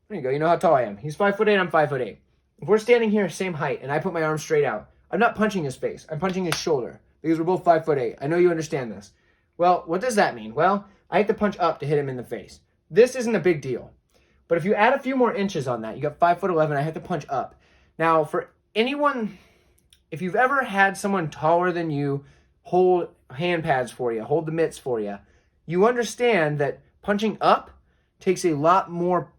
you go, you know how tall I am. He's 5'8", I'm 5'8". If we're standing here same height and I put my arm straight out, I'm not punching his face, I'm punching his shoulder because we're both 5'8". I know you understand this. Well, what does that mean? Well, I have to punch up to hit him in the face. This isn't a big deal. But if you add a few more inches on that, you got 5'11", I have to punch up. Now, for anyone, if you've ever had someone taller than you hold hand pads for you, hold the mitts for you, you understand that punching up takes a lot more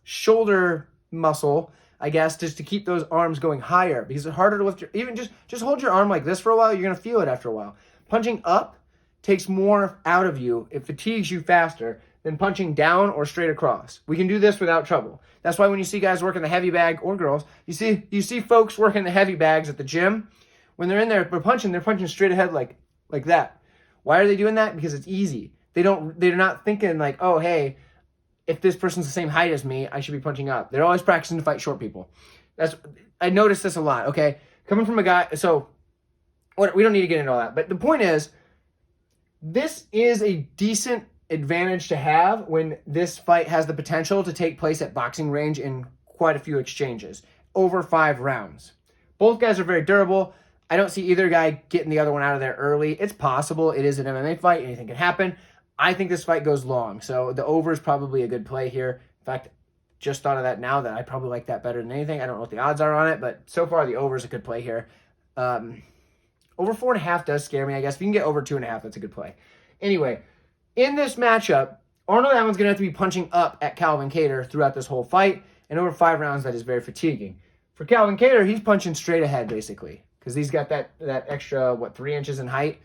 shoulder muscle, I guess, just to keep those arms going higher because it's harder to lift your, even just hold your arm like this for a while, you're going to feel it after a while. Punching up takes more out of you. It fatigues you faster than punching down or straight across. We can do this without trouble. That's why when you see guys working the heavy bag, or girls, you see folks working the heavy bags at the gym. When they're in there, they're punching straight ahead like that. Why are they doing that? Because it's easy. They're not thinking like, oh, hey, if this person's the same height as me, I should be punching up. They're always practicing to fight short people. I noticed this a lot, okay? Coming from a guy, so we don't need to get into all that. But the point is, this is a decent advantage to have when this fight has the potential to take place at boxing range in quite a few exchanges, over 5 rounds. Both guys are very durable. I don't see either guy getting the other one out of there early. It's possible. It is an MMA fight. Anything can happen. I think this fight goes long, so the over is probably a good play here. In fact, just thought of that now that I probably like that better than anything. I don't know what the odds are on it, but so far the over is a good play here. Over 4.5 does scare me, I guess. If you can get over 2.5, that's a good play. Anyway, in this matchup, Arnold Allen's going to have to be punching up at Calvin Kattar throughout this whole fight, and over 5 rounds, that is very fatiguing. For Calvin Kattar, he's punching straight ahead, basically, because he's got that extra, 3 inches in height.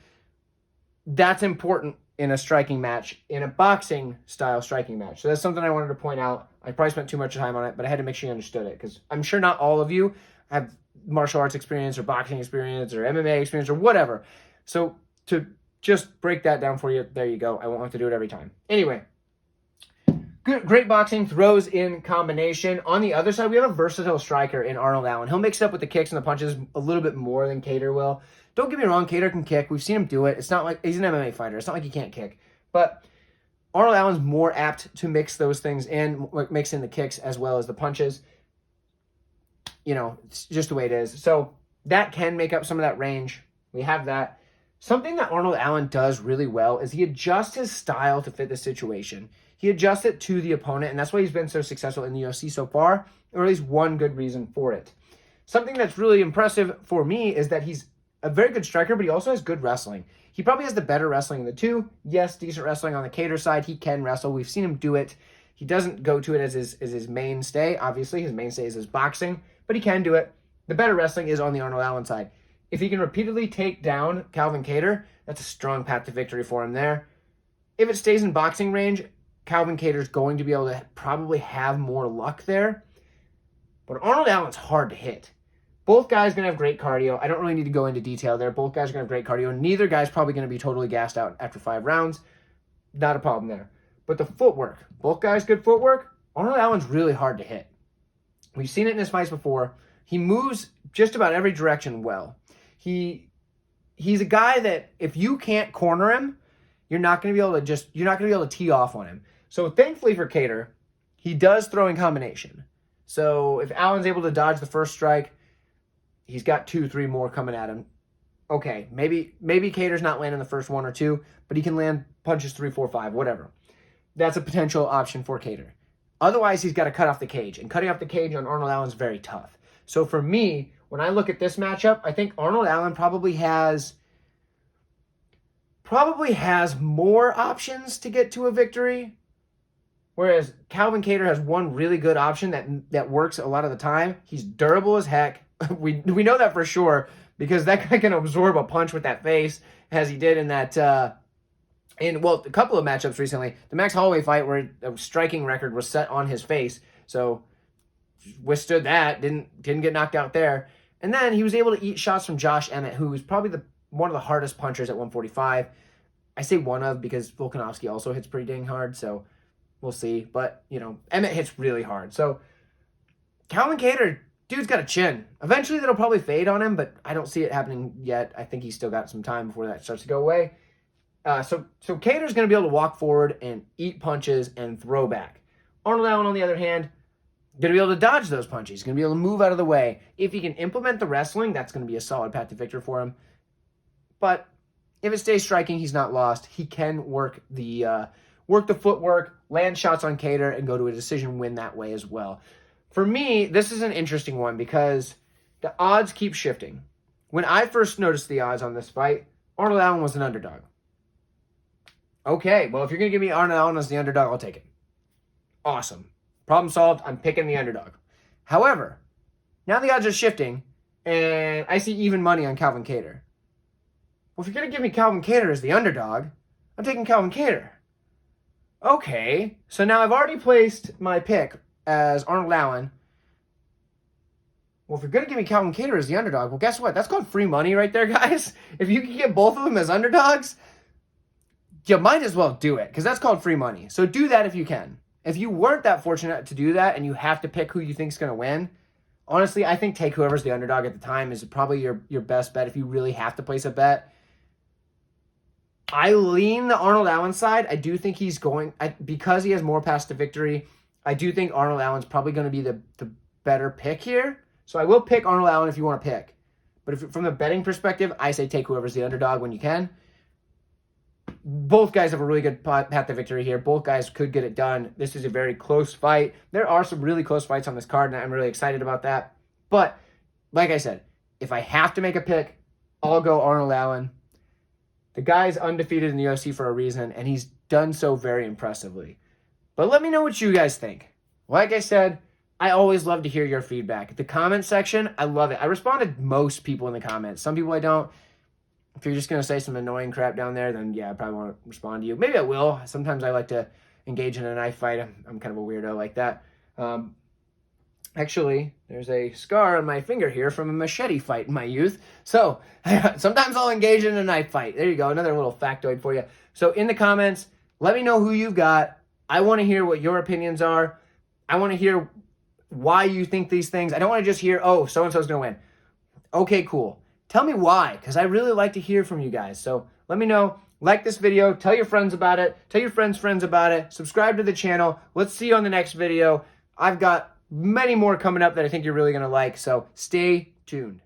That's important in a striking match, in a boxing-style striking match. So that's something I wanted to point out. I probably spent too much time on it, but I had to make sure you understood it, because I'm sure not all of you have martial arts experience or boxing experience or MMA experience or whatever. So to just break that down for you, there you go. I won't have to do it every time. Anyway, great boxing, throws in combination. On the other side, we have a versatile striker in Arnold Allen. He'll mix it up with the kicks and the punches a little bit more than Kattar will. Don't get me wrong, Kattar can kick. We've seen him do it. It's not like he's an MMA fighter. It's not like he can't kick. But Arnold Allen's more apt to mix those things in, mix in the kicks as well as the punches. You know, it's just the way it is. So that can make up some of that range. We have that. Something that Arnold Allen does really well is he adjusts his style to fit the situation. He adjusts it to the opponent, and that's why he's been so successful in the UFC so far, or at least one good reason for it. Something that's really impressive for me is that he's a very good striker, but he also has good wrestling. He probably has the better wrestling of the two. Yes, decent wrestling on the Kattar side. He can wrestle. We've seen him do it. He doesn't go to it as his mainstay. Obviously, his mainstay is his boxing, but he can do it. The better wrestling is on the Arnold Allen side. If he can repeatedly take down Calvin Kattar, that's a strong path to victory for him there. If it stays in boxing range, Calvin Kattar's going to be able to probably have more luck there. But Arnold Allen's hard to hit. Both guys are going to have great cardio. I don't really need to go into detail there. Both guys are going to have great cardio. Neither guy's probably going to be totally gassed out after 5 rounds. Not a problem there. But the footwork, both guys good footwork. Arnold Allen's really hard to hit. We've seen it in his fights before. He moves just about every direction well. He's a guy that if you can't corner him, you're not going to be able to tee off on him. So thankfully for Kattar, he does throw in combination. So if Allen's able to dodge the first strike, he's got 2, 3 more coming at him. Okay, maybe Kattar's not landing the first 1 or 2, but he can land punches 3, 4, 5, whatever. That's a potential option for Kattar. Otherwise, he's got to cut off the cage. And cutting off the cage on Arnold Allen is very tough. So for me, when I look at this matchup, I think Arnold Allen probably has more options to get to a victory. Whereas Calvin Kattar has one really good option that works a lot of the time. He's durable as heck. We know that for sure because that guy can absorb a punch with that face, as he did in that a couple of matchups recently. The Max Holloway fight where a striking record was set on his face, so withstood that. Didn't get knocked out there. And then he was able to eat shots from Josh Emmett, who is probably one of the hardest punchers at 145. I say one of because Volkanovski also hits pretty dang hard, so we'll see. But, Emmett hits really hard. So, Calvin Kattar, dude's got a chin. Eventually, that'll probably fade on him, but I don't see it happening yet. I think he's still got some time before that starts to go away. So Kattar's going to be able to walk forward and eat punches and throw back. Arnold Allen, on the other hand, going to be able to dodge those punches. He's going to be able to move out of the way. If he can implement the wrestling, that's going to be a solid path to victory for him. But if it stays striking, he's not lost. He can work the footwork, land shots on Kattar, and go to a decision win that way as well. For me, this is an interesting one because the odds keep shifting. When I first noticed the odds on this fight, Arnold Allen was an underdog. Okay, well, if you're going to give me Arnold Allen as the underdog, I'll take it. Awesome. Problem solved. I'm picking the underdog. However, now the odds are shifting, and I see even money on Calvin Kattar. Well, if you're going to give me Calvin Kattar as the underdog, I'm taking Calvin Kattar. Okay, so now I've already placed my pick as Arnold Allen. Well, if you're going to give me Calvin Kattar as the underdog, well, guess what? That's called free money right there, guys. If you can get both of them as underdogs, you might as well do it because that's called free money. So do that if you can. If you weren't that fortunate to do that and you have to pick who you think is going to win, honestly, I think take whoever's the underdog at the time is probably your best bet if you really have to place a bet. I lean the Arnold Allen side. I do think he's going, because he has more paths to victory, I do think Arnold Allen's probably going to be the better pick here. So I will pick Arnold Allen if you want to pick. But from the betting perspective, I say take whoever's the underdog when you can. Both guys have a really good path to victory here. Both guys could get it done. This is a very close fight. There are some really close fights on this card, and I'm really excited about that. But, like I said, if I have to make a pick, I'll go Arnold Allen. The guy's undefeated in the UFC for a reason, and he's done so very impressively. But let me know what you guys think. Like I said, I always love to hear your feedback. The comment section, I love it. I respond to most people in the comments. Some people I don't. If you're just going to say some annoying crap down there, then yeah, I probably won't respond to you. Maybe I will. Sometimes I like to engage in a knife fight. I'm kind of a weirdo like that. Actually, there's a scar on my finger here from a machete fight in my youth. So sometimes I'll engage in a knife fight. There you go. Another little factoid for you. So in the comments, let me know who you've got. I want to hear what your opinions are. I want to hear why you think these things. I don't want to just hear, oh, so-and-so's going to win. Okay, cool. Tell me why, because I really like to hear from you guys. So let me know. Like this video. Tell your friends about it. Tell your friends' about it. Subscribe to the channel. Let's see you on the next video. I've got many more coming up that I think you're really going to like, so stay tuned.